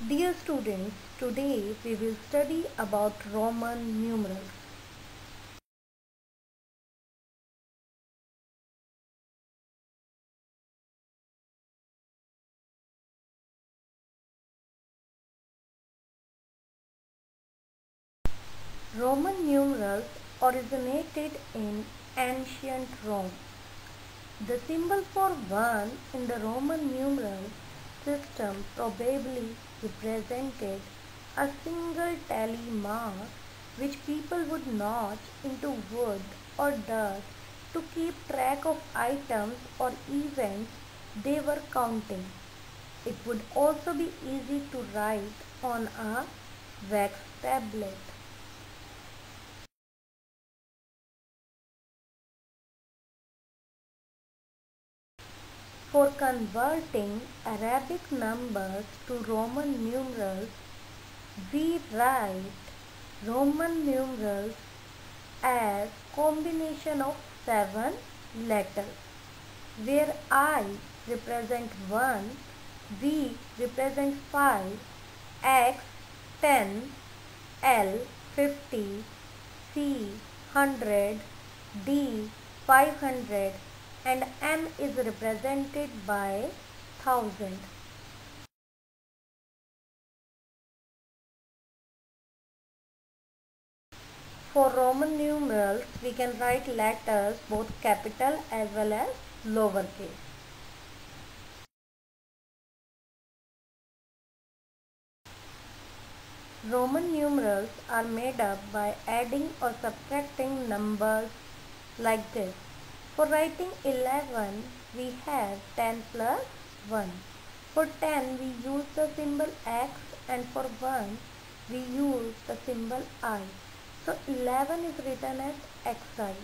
Dear students, today we will study about Roman numerals. Roman numerals originated in ancient Rome. The symbol for 1 in the Roman numeral system probably represented a single tally mark which people would notch into wood or dust to keep track of items or events they were counting. It would also be easy to write on a wax tablet. For converting Arabic numbers to Roman numerals, we write Roman numerals as combination of 7 letters, where I represent 1, V represent 5, X 10, L 50, C 100, D 500 and M is represented by 1000. For Roman numerals, we can write letters both capital as well as lowercase. Roman numerals are made up by adding or subtracting numbers like this. For writing 11, we have 10 plus 1. For 10, we use the symbol X and for 1, we use the symbol I. So 11 is written as Xi.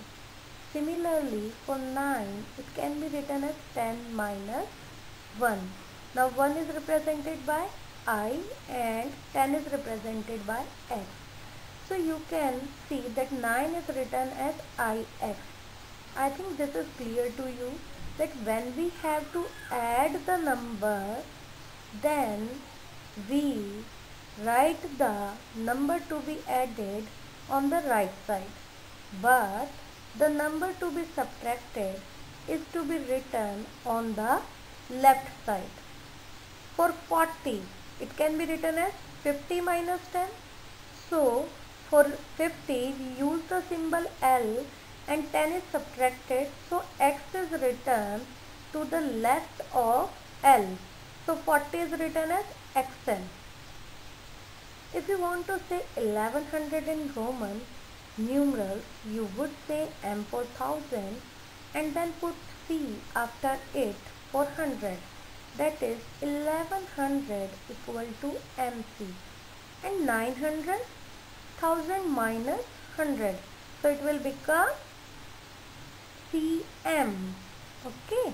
Similarly, for 9, it can be written as 10 minus 1. Now 1 is represented by I and 10 is represented by X. So you can see that 9 is written as IX. I think this is clear to you that when we have to add the number, then we write the number to be added on the right side, but the number to be subtracted is to be written on the left side. For 40, it can be written as 50 minus 10. So, for 50, we use the symbol L and 10 is subtracted. So, X is written to the left of L. So, 40 is written as XL. If you want to say 1100 in Roman numerals, you would say M for 1000 and then put C after it for 100. That is 1100 equal to MC. And 900, 1000 minus 100. So it will become CM. Okay.